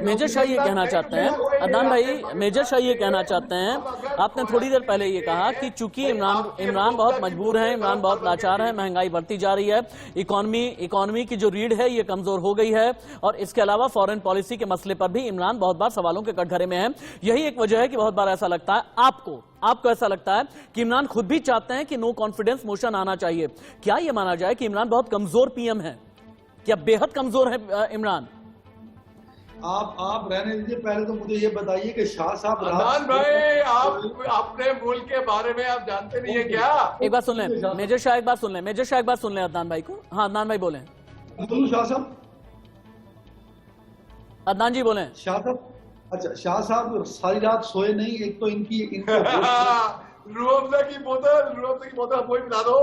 मेजर शाह ये कहना चाहते हैं, अदनान भाई मेजर शाह ये कहना चाहते हैं, आपने थोड़ी देर पहले ये कहा कि चूंकि इमरान बहुत मजबूर है, इमरान बहुत लाचार है, महंगाई बढ़ती जा रही है, इकोनॉमी की जो रीढ़ है ये कमजोर हो गई है, और इसके अलावा फॉरेन पॉलिसी के मसले पर भी इमरान बहुत बार सवालों के कटघरे में है। यही एक वजह है कि बहुत बार ऐसा लगता है आपको ऐसा लगता है कि इमरान खुद भी चाहते हैं कि नो कॉन्फिडेंस मोशन आना चाहिए। क्या यह माना जाए कि इमरान बहुत कमजोर पीएम है? क्या बेहद कमजोर है इमरान? आप रहने दीजिए, पहले तो मुझे ये बताइए कि शाह साहब अदनान भाई अपने मुल्क के बारे में आप जानते नहीं है क्या? एक बात सुन लें मेजर शाह, एक बात सुन लें अदनान भाई को। हाँ अदनान भाई बोलें। शाह साहब, अदनान जी बोलें। शाह साहब, अच्छा शाह साहब सारी रात सोए नहीं, एक तो इनकी रूह अफ़ज़ा की बोतल कोई पिला दो,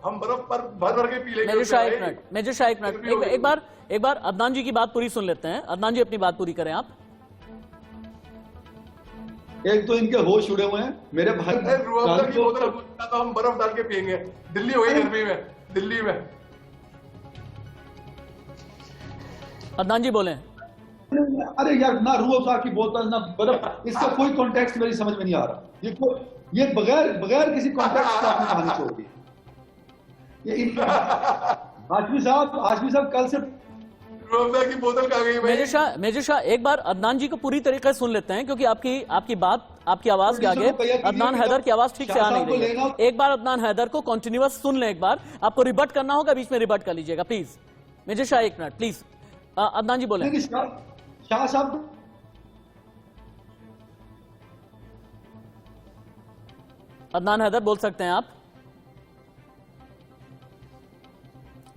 हम बर्फ पर भर के पी लेंगे। मेजर शाह एक मिनट, एक बार अदनान जी की बात पूरी सुन लेते हैं। अदनान जी अपनी बात पूरी करें आप। एक तो इनके होश उड़े हुए हैं मेरे भाई। रूह अफ़ज़ा की बोतल तो हम बर्फ डाल के पियेंगे। दिल्ली हो गई गर्मी में, दिल्ली में। अदनान जी बोले। अरे यार, ना रूह अफ़ज़ा की बोतल ना बर्फ, इसका कोई कॉन्टेक्स्ट मेरी समझ में नहीं आ रहा। ये बगैर किसी कॉन्टेक्स्ट का आपने कहानी छोड़ दी। ये हाशमी साहब कल से रूह अफ़ज़ा की बोतल कहाँ गई भाई? मेजर शाह एक बार अदनान जी को पूरी तरीके से सुन लेते हैं, क्योंकि आपकी आवाज के आगे अदनान हैदर की आवाज ठीक से आ नहीं रही है। एक बार अदनान हैदर को कंटिन्यूअस सुन लें, एक बार आपको रिबट करना होगा, बीच में रिबट कर लीजिएगा प्लीज। मेजर शाह एक मिनट प्लीज। अदनान जी बोले। शाह साहब, अदनान हैदर बोल सकते हैं आप?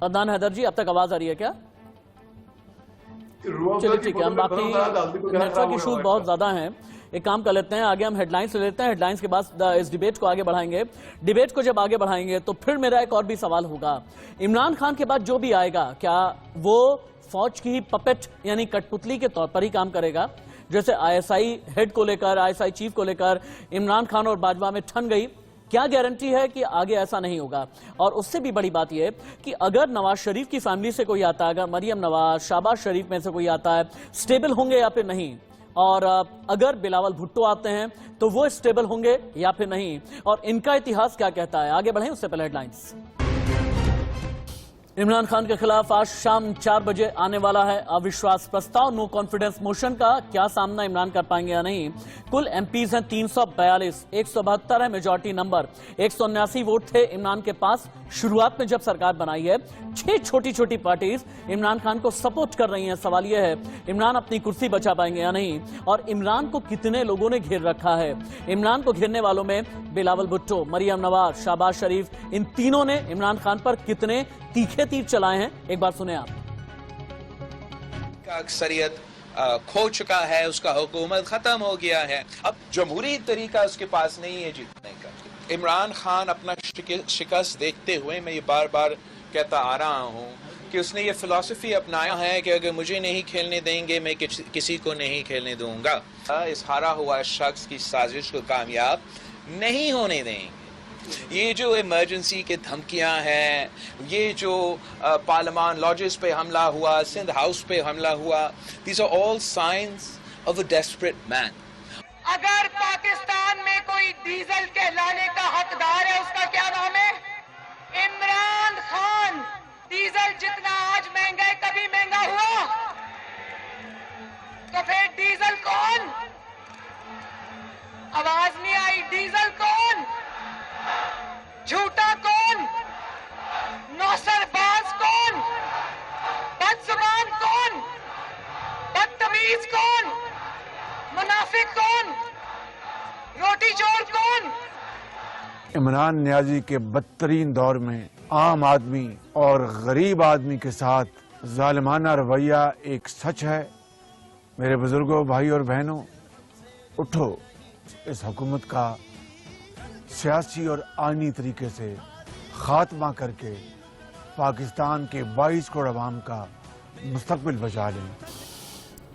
अदनान हैदर जी अब तक आवाज आ रही है क्या? चलिए ठीक है, हम बाकी नेटवर्क इशूज बहुत ज्यादा हैं, एक काम कर लेते हैं, आगे हम हेडलाइंस ले लेते हैं। हेडलाइंस के बाद इस डिबेट को आगे बढ़ाएंगे। डिबेट को जब आगे बढ़ाएंगे तो फिर मेरा एक और भी सवाल होगा, इमरान खान के बाद जो भी आएगा क्या वो फौज की पपेट यानी कठपुतली के तौर पर ही काम करेगा? जैसे आईएसआई हेड को लेकर, आईएसआई चीफ को लेकर इमरान खान और बाजवा में ठन गई, क्या गारंटी है कि आगे ऐसा नहीं होगा? और उससे भी बड़ी बात यह कि अगर नवाज शरीफ की फैमिली से कोई आता है, अगर मरियम नवाज, शाहबाज शरीफ में से कोई आता है, स्टेबल होंगे या फिर नहीं? और अगर बिलावल भुट्टो आते हैं तो वो स्टेबल होंगे या फिर नहीं? और इनका इतिहास क्या कहता है? आगे बढ़ें उससे पहले हेडलाइंस। इमरान खान के खिलाफ आज शाम 4 बजे आने वाला है अविश्वास प्रस्ताव। नो कॉन्फिडेंस मोशन का क्या सामना इमरान कर पाएंगे या नहीं? कुल एमपीज हैं 342, 172 है मेजॉरिटी नंबर, 179 वोट थे इमरान के पास शुरुआत में जब सरकार बनाई है। 6 छोटी छोटी पार्टीज इमरान खान को सपोर्ट कर रही हैं। सवाल यह है इमरान अपनी कुर्सी बचा पाएंगे या नहीं, और इमरान को कितने लोगों ने घेर रखा है? इमरान को घेरने वालों में बिलावल भुट्टो, मरियम नवाज, शाहबाज शरीफ, इन तीनों ने इमरान खान पर कितने तीखे तीर चलाए हैं? एक बार सुने आप। अक्सरियत खो चुका है, उसका हुकूमत खत्म हो गया है, अब जमहूरी तरीका उसके पास नहीं है जीतने का। इमरान खान अपना शिकस्त देखते हुए मैं ये बार बार कहता आ रहा हूँ कि उसने ये फिलॉसफी अपनाया है कि अगर मुझे नहीं खेलने देंगे मैं किसी को नहीं खेलने दूंगा। इस हारा हुआ शख्स की साजिश को कामयाब नहीं होने देंगे। ये जो इमरजेंसी के धमकियां हैं, ये जो पार्लियामान लॉजेस पे हमला हुआ, सिंध हाउस पे हमला हुआ, these are all signs of a desperate man. अगर पाकिस्तान में कोई डीजल कहलाने का हकदार है, उसका क्या नाम है? इमरान खान। डीजल जितना आज महंगा है, कभी महंगा हुआ? तो फिर डीजल कौन? आवाज नहीं आई। डीजल कौन? झूठा कौन? नौसरबाज कौन? बदजुबान कौन? बदतमीज कौन? मुनाफिक कौन? रोटी चोर कौन? इमरान नियाजी के बदतरीन दौर में आम आदमी और गरीब आदमी के साथ जालिमाना रवैया एक सच है। मेरे बुजुर्गों, भाई और बहनों, उठो, इस हुकूमत का सियासी और आईनी तरीके से खात्मा करके पाकिस्तान के 22 करोड़ अवाम का मुस्तकबिल बचा लें।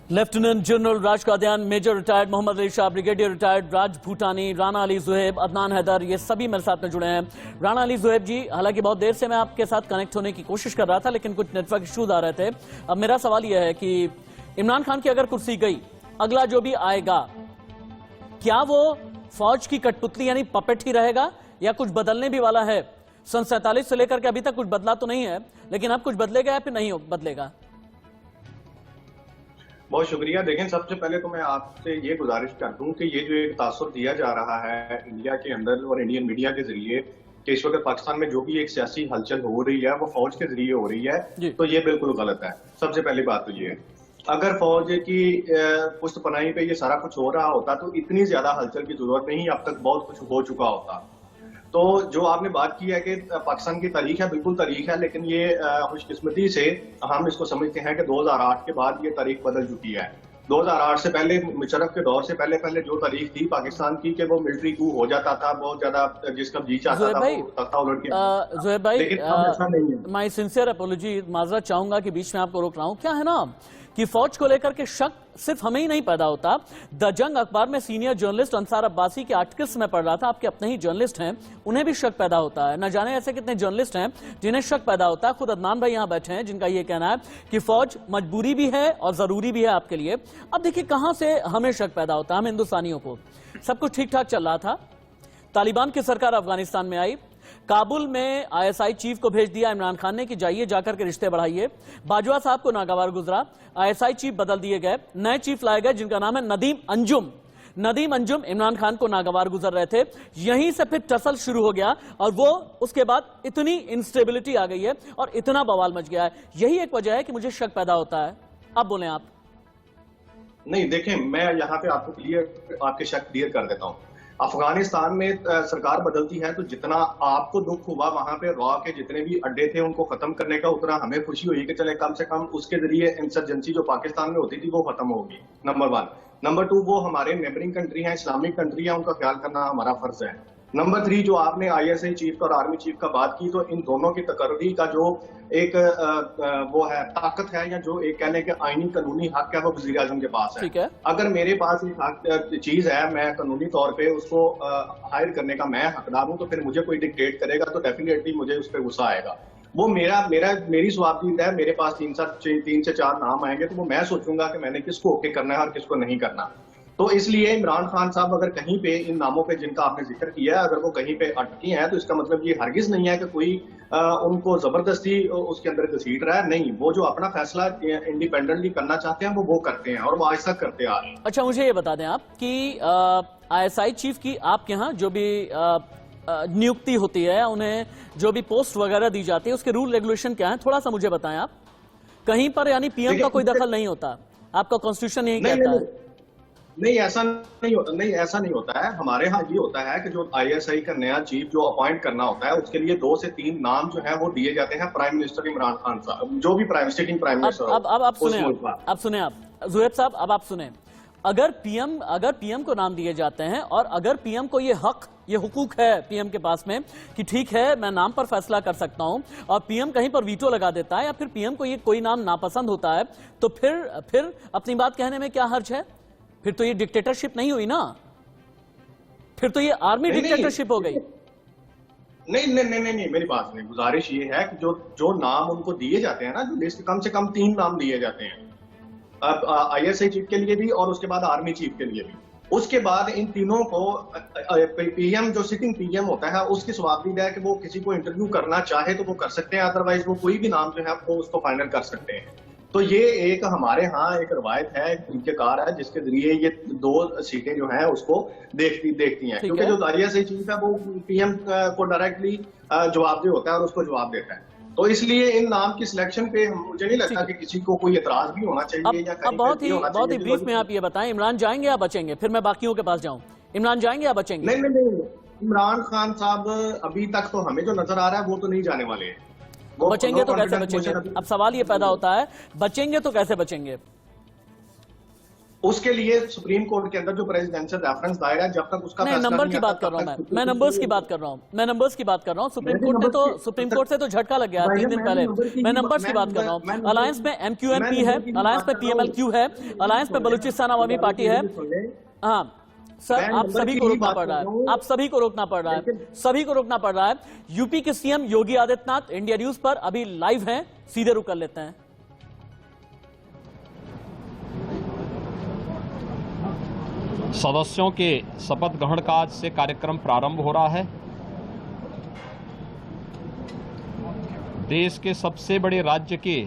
Lieutenant general Raj Kadian, major retired Mohammad Ali Shah, brigadier retired Raj Bhutani, Rana Ali Juhaib, Adnan Haider, ये सभी मेरे साथ में जुड़े हैं। राणा अली जुहैब जी, हालांकि बहुत देर से मैं आपके साथ कनेक्ट होने की कोशिश कर रहा था, लेकिन कुछ नेटवर्क इश्यूज आ रहे थे। अब मेरा सवाल यह है कि इमरान खान की अगर कुर्सी गई, अगला जो भी आएगा, क्या वो फौज की कठपुतली यानी पपेट ही रहेगा या कुछ बदलने भी वाला है? सन 47 से लेकर के अभी तक कुछ बदला तो नहीं है, लेकिन अब कुछ बदलेगा या फिर नहीं बदलेगा? बहुत शुक्रिया। देखें, सबसे पहले तो मैं आपसे ये गुजारिश कर दूं कि ये जो एक तासुर दिया जा रहा है इंडिया के अंदर और इंडियन मीडिया के जरिए कि इस वक्त पाकिस्तान में जो भी एक सियासी हलचल हो रही है वो फौज के जरिए हो रही है, तो ये बिल्कुल गलत है। सबसे पहली बात तो ये है, अगर फौज की पुष्ट पनाही पे ये सारा कुछ हो रहा होता तो इतनी ज्यादा हलचल की जरूरत नहीं, अब तक बहुत कुछ हो चुका होता। तो जो आपने बात की है कि पाकिस्तान की तारीख है, बिल्कुल तारीख है, लेकिन ये खुशकिस्मती से हम इसको समझते हैं कि 2008 के बाद ये तारीख बदल चुकी है। 2008 से पहले, मुशर्रफ के दौर से पहले जो तारीख थी पाकिस्तान की कि वो मिलिट्री कू हो जाता था, बहुत ज्यादा जिसका जी चाहता था वो तख्ता उलट के। ज़ुहैब भाई, माय सिंसियर अपॉलॉजी, माजरत चाहूंगा कि बीच में आपको रोक रहा हूं। क्या है ना कि फौज को लेकर के शक सिर्फ हमें ही नहीं पैदा होता। द जंग अखबार में सीनियर जर्नलिस्ट अंसार अब्बासी के आर्टिकल्स में पढ़ रहा था, आपके अपने ही जर्नलिस्ट हैं, उन्हें भी शक पैदा होता है। न जाने ऐसे कितने जर्नलिस्ट हैं जिन्हें शक पैदा होता है। खुद अदनान भाई यहां बैठे हैं जिनका यह कहना है कि फौज मजबूरी भी है और जरूरी भी है आपके लिए। अब देखिए कहां से हमें शक पैदा होता है, हम हिंदुस्तानियों को। सब कुछ ठीक ठाक चल रहा था, तालिबान की सरकार अफगानिस्तान में आई, काबुल में आईएसआई चीफ को भेज दिया इमरान खान ने कि जाइए जाकर के रिश्ते बढ़ाइए। बाजवा साहब को नागवार गुजरा, आईएसआई चीफ बदल दिए गए, नए चीफ लाए गए जिनका नाम है नदीम अंजुम। नदीम अंजुम इमरान खान को नागवार गुजर रहे थे, यहीं से फिर टसल शुरू हो गया और वो उसके बाद इतनी इंस्टेबिलिटी आ गई है और इतना बवाल मच गया है। यही एक वजह है कि मुझे शक पैदा होता है। अब बोले आप। नहीं, देखें, मैं यहाँ पे आपके शक क्लियर कर देता हूँ। अफगानिस्तान में सरकार बदलती है तो जितना आपको दुख हुआ वहां पे रॉ के जितने भी अड्डे थे उनको खत्म करने का, उतना हमें खुशी हुई कि चले कम से कम उसके जरिए इंसर्जेंसी जो पाकिस्तान में होती थी वो खत्म होगी। नंबर 1। नंबर 2, वो हमारे नेबरिंग कंट्री है, इस्लामिक कंट्री है, उनका ख्याल करना हमारा फर्ज है। नंबर 3, जो आपने आईएसआई चीफ और आर्मी चीफ का बात की, तो इन दोनों की तकर्री का जो एक वो है ताकत है या जो एक कहने के आईनी कानूनी हक है वो वज़ीर आज़म के पास है। अगर मेरे पास एक चीज है, मैं कानूनी तौर पे उसको हायर करने का मैं हकदार हूं, तो फिर मुझे कोई डिक्टेट करेगा तो डेफिनेटली मुझे उस पर गुस्सा आएगा। वो मेरी स्वाबदीद है, मेरे पास 3 से 4 नाम आएंगे तो वो मैं सोचूंगा कि मैंने किसको ओके करना है और किसको नहीं करना। तो इसलिए इमरान खान साहब अगर कहीं पे इन नामों पे जिनका आपने जिक्र किया है, अगर वो कहीं पे अटकी हैं तो इसका मतलब ये हरगिज नहीं है कि कोई उनको जबरदस्ती उसके अंदर घसीट रहा है। नहीं, वो जो अपना फैसला इंडिपेंडेंटली करना चाहते हैं वो करते हैं और वो आज तक करते आ रहे हैं। अच्छा, मुझे ये बता दें आप कि आईएसआई चीफ की आपके यहाँ जो भी नियुक्ति होती है, उन्हें जो भी पोस्ट वगैरह दी जाती है, उसके रूल रेगुलेशन क्या है, थोड़ा सा मुझे बताएं आप। कहीं पर यानी पीएम का कोई दखल नहीं होता, आपका कॉन्स्टिट्यूशन यही कहता है? नहीं, ऐसा नहीं होता है। हमारे यहाँ ये होता है कि जो आईएसआई का नया चीफ जो अपॉइंट करना होता है उसके लिए 2 से 3 नाम जो है वो दिए जाते हैं प्राइम मिनिस्टर इमरान खान साहब, जो भी सिटिंग प्राइम मिनिस्टर। अब आप सुने आप ज़ुहैब साहब, अब आप सुने। अगर पीएम को नाम दिए जाते हैं और अगर पीएम को ये हुकूक है पीएम के पास में कि ठीक है मैं नाम पर फैसला कर सकता हूं, और पीएम कहीं पर वीटो लगा देता है या फिर पीएम को ये कोई नाम नापसंद होता है, तो फिर अपनी बात कहने में क्या हर्ज है? फिर तो ये डिक्टेटरशिप नहीं हुई ना, फिर तो ये आर्मी डिक्टेटरशिप हो गई। नहीं, मेरी बात नहीं। गुजारिश ये है कि जो नाम उनको दिए जाते हैं ना, जो लिस्ट, कम से कम 3 नाम दिए जाते हैं, अब आईएसआई चीफ के लिए भी और उसके बाद आर्मी चीफ के लिए भी। उसके बाद इन तीनों को पीएम, जो सिटिंग पीएम होता है, उसकी स्वाबदीद है कि वो किसी को इंटरव्यू करना चाहे तो वो कर सकते हैं, अदरवाइज वो कोई भी नाम जो है वो उसको फाइनल कर सकते हैं। तो ये एक हमारे यहाँ एक रवायत है, एक तरीकेकार है जिसके जरिए ये 2 सीटें जो हैं उसको देखती हैं, क्योंकि जो आईएसआई चीफ है वो पीएम को डायरेक्टली जवाबदेह होता है और उसको जवाब देता है। तो इसलिए इन नाम की सिलेक्शन पे मुझे नहीं लगता कि किसी को कोई एतराज भी होना चाहिए या कहीं बहुत ही ब्रीफ में आप ये बताएं, इमरान जाएंगे या बचेंगे? फिर मैं बाकियों के पास जाऊं। इमरान जाएंगे या बचेंगे? नहीं, इमरान खान साहब अभी तक तो हमें जो नजर आ रहा है वो तो नहीं जाने वाले हैं। बचेंगे तो कैसे बचेंगे? अब सवाल ये पैदा होता है, बचेंगे तो कैसे बचेंगे? उसके लिए सुप्रीम कोर्ट के अंदर जो प्रेसिडेंशियल रेफरेंस दायर है, जब तक उसका नहीं, फैसला नंबर नहीं की आता, बात कर तब रहा हूं तक मैं नंबर्स की बात कर रहा हूं, मैं नंबर्स की बात कर रहा हूं। सुप्रीम कोर्ट से तो झटका लग गया 3 दिन पहले। मैं नंबर्स की बात कर रहा हूं। अलायंस में MQMP है, अलायंस में PMLQ है, अलायंस में बलूचिस्तान अवामी पार्टी है। हाँ सर, आप सभी को रोकना पड़ रहा है, आप सभी को रोकना पड़ रहा है, सभी को रोकना पड़ रहा है। यूपी के CM Yogi Adityanath India news पर अभी लाइव हैं, सीधे रुक कर लेते हैं। सदस्यों के शपथ ग्रहण का आज से कार्यक्रम प्रारंभ हो रहा है। देश के सबसे बड़े राज्य के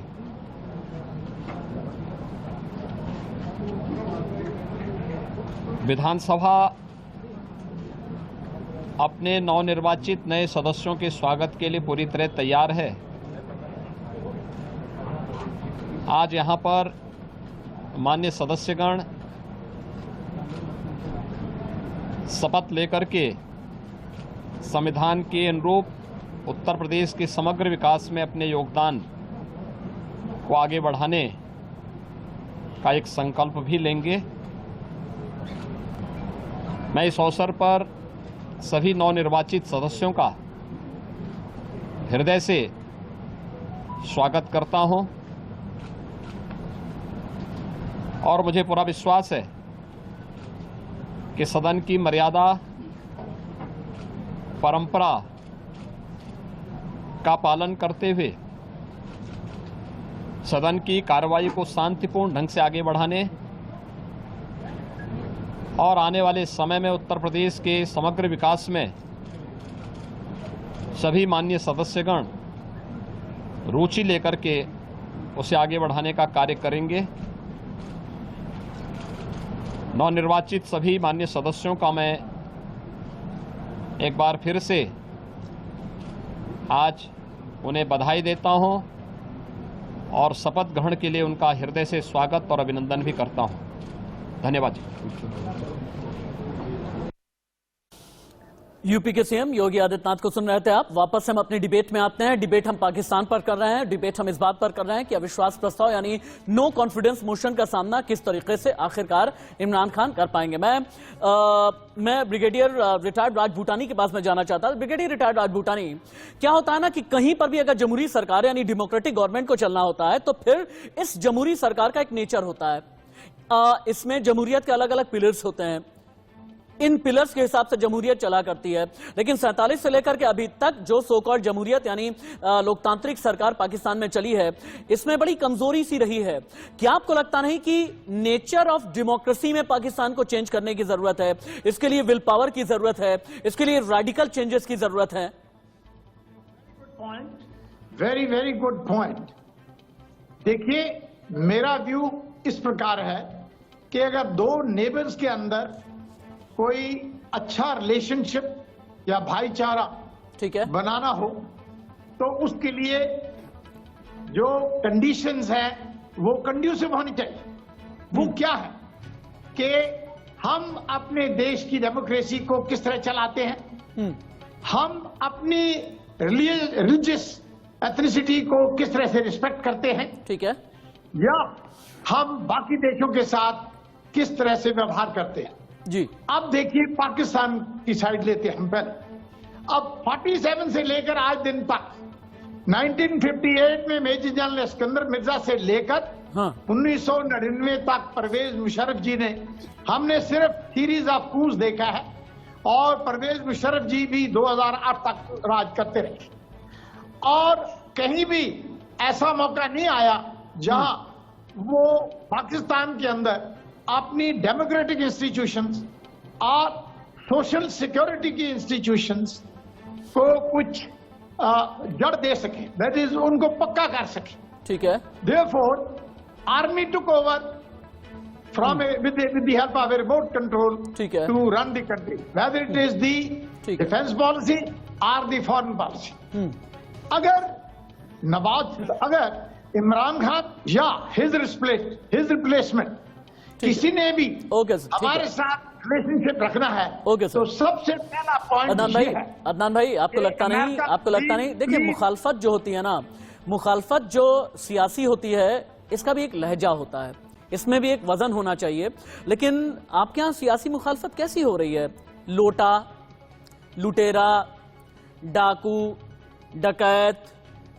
विधानसभा अपने नवनिर्वाचित नए सदस्यों के स्वागत के लिए पूरी तरह तैयार है। आज यहां पर माननीय सदस्यगण शपथ लेकर के संविधान के अनुरूप उत्तर प्रदेश के समग्र विकास में अपने योगदान को आगे बढ़ाने का एक संकल्प भी लेंगे। मैं इस अवसर पर सभी नवनिर्वाचित सदस्यों का हृदय से स्वागत करता हूं और मुझे पूरा विश्वास है कि सदन की मर्यादा, परंपरा का पालन करते हुए सदन की कार्रवाई को शांतिपूर्ण ढंग से आगे बढ़ाने और आने वाले समय में उत्तर प्रदेश के समग्र विकास में सभी माननीय सदस्यगण रुचि लेकर के उसे आगे बढ़ाने का कार्य करेंगे। नवनिर्वाचित सभी माननीय सदस्यों का मैं एक बार फिर से आज उन्हें बधाई देता हूं और शपथ ग्रहण के लिए उनका हृदय से स्वागत और अभिनंदन भी करता हूं। धन्यवाद। यूपी के सीएम योगी आदित्यनाथ को सुन रहे थे आप। वापस हम अपनी डिबेट में आते हैं। डिबेट हम पाकिस्तान पर कर रहे हैं। डिबेट हम इस बात पर कर रहे हैं कि अविश्वास प्रस्ताव यानी नो कॉन्फिडेंस मोशन का सामना किस तरीके से आखिरकार इमरान खान कर पाएंगे। मैं ब्रिगेडियर रिटायर्ड राज भूटानी के पास में जाना चाहता हूं। ब्रिगेडियर रिटायर्ड राज भूटानी, क्या होता है ना कि कहीं पर भी अगर जमहूरी सरकार यानी डेमोक्रेटिक गवर्नमेंट को चलना होता है तो फिर इस जमहूरी सरकार का एक नेचर होता है। इसमें जमहूरियत के अलग अलग पिलर्स होते हैं। इन पिलर्स के हिसाब से जमहूरियत चला करती है। लेकिन 47 से लेकर के अभी तक जो सो कॉल्ड जमहूरियत यानी लोकतांत्रिक सरकार पाकिस्तान में चली है, इसमें बड़ी कमजोरी सी रही है। क्या आपको लगता नहीं कि नेचर ऑफ डेमोक्रेसी में पाकिस्तान को चेंज करने की जरूरत है? इसके लिए विल पावर की जरूरत है, इसके लिए रेडिकल चेंजेस की जरूरत है। Very very good point. देखिए, मेरा व्यू इस प्रकार है कि अगर दो नेबर्स के अंदर कोई अच्छा रिलेशनशिप या भाईचारा ठीक है बनाना हो तो उसके लिए जो कंडीशंस हैं वो कंड्यूसिव होनी चाहिए। वो क्या है कि हम अपने देश की डेमोक्रेसी को किस तरह चलाते हैं, हम अपनी रिलीजियस एथनिसिटी को किस तरह से रिस्पेक्ट करते हैं, ठीक है, या हम बाकी देशों के साथ किस तरह से व्यवहार करते हैं जी। अब देखिए, पाकिस्तान की साइड लेते हैं हम पहले। अब 47 से लेकर आज दिन तक 1958 में मेजर जनरल इस्कंदर मिर्जा से लेकर 1999 तक परवेज मुशर्रफ जी ने, हमने सिर्फ सीरीज ऑफ कूज देखा है और परवेज मुशर्रफ जी भी 2008 तक राज करते रहे और कहीं भी ऐसा मौका नहीं आया जहां वो पाकिस्तान के अंदर अपनी डेमोक्रेटिक इंस्टीट्यूशंस और सोशल सिक्योरिटी की इंस्टीट्यूशंस को कुछ जड़ दे सके, दैट इज उनको पक्का कर सके। ठीक है। Therefore army took over from with the help of remote control to run the country, whether it is the defence policy और द फॉरेन पॉलिसी। अगर इमरान खान या हिज रिप्लेसमेंट किसी ने भी हमारे साथ रिलेशनशिप रखना है तो सबसे पहला पॉइंट अदनान भाई, आपको लगता नहीं देखिए, मुखालफत जो होती है ना, मुखालफत जो सियासी होती है, इसका भी एक लहजा होता है। इसमें भी एक वजन होना चाहिए। लेकिन आपके यहाँ सियासी मुखालफत कैसी हो रही है? लोटा, लुटेरा, डाकू, डकैत,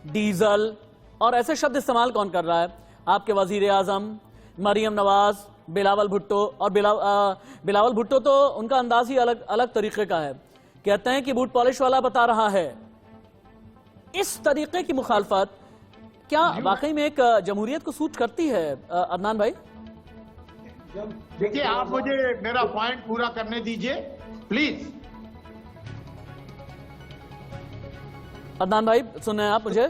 डीजल और ऐसे शब्द इस्तेमाल कौन कर रहा है? आपके वजीर आजम, मरियम नवाज, बिलावल भुट्टो। और बिलावल भुट्टो तो उनका अंदाज ही अलग तरीके का है। कहते हैं कि बूट पॉलिश वाला बता रहा है। इस तरीके की मुखालफत क्या वाकई में एक जमहूरियत को सूट करती है? अदनान भाई देखिए, आप मुझे मेरा पॉइंट पूरा करने दीजिए प्लीज। अदनान भाई सुन रहे हैं आप मुझे?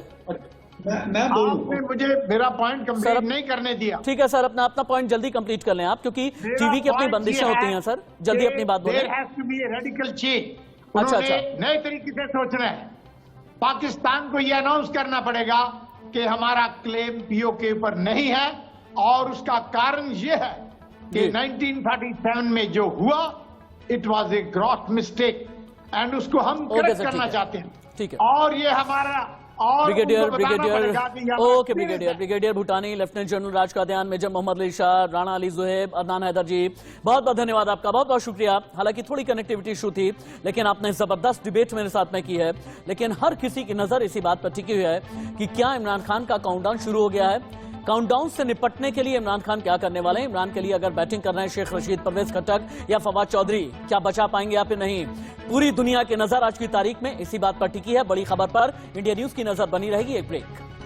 मैं आपने मुझे मेरा पॉइंट कंप्लीट नहीं करने दिया। ठीक है सर, अपना पॉइंट जल्दी कंप्लीट कर लें आप, क्योंकि टीवी की अपनी बंदिशें होती हैं सर। जल्दी अपनी बात बोलें। There has to be a radical change। अच्छा, उन्होंने नए तरीके से सोचना है। पाकिस्तान को यह अनाउंस करना पड़ेगा कि हमारा क्लेम पीओके पर नहीं है, और उसका कारण यह है कि 1947 में जो हुआ it was a gross mistake and उसको हम करेक्ट करना चाहते हैं। ठीक है, और ये हमारा ब्रिगेडियर भूटानी, lieutenant general Raj Kadian, major Mohammad Ali Shah, Rana Ali Juhaib, Adnan Haider जी, बहुत बहुत धन्यवाद आपका, बहुत बहुत शुक्रिया। हालांकि थोड़ी कनेक्टिविटी इशू थी, लेकिन आपने जबरदस्त डिबेट मेरे साथ में की है। लेकिन हर किसी की नजर इसी बात पर टिकी हुई है कि क्या इमरान खान का काउंटडाउन शुरू हो गया है। काउंटडाउन से निपटने के लिए इमरान खान क्या करने वाले हैं? इमरान के लिए अगर बैटिंग कर रहे हैं शेख रशीद, परवेज खट्टक या फवाद चौधरी, क्या बचा पाएंगे या फिर नहीं? पूरी दुनिया की नजर आज की तारीख में इसी बात पर टिकी है। बड़ी खबर पर इंडिया न्यूज की नजर बनी रहेगी। एक ब्रेक।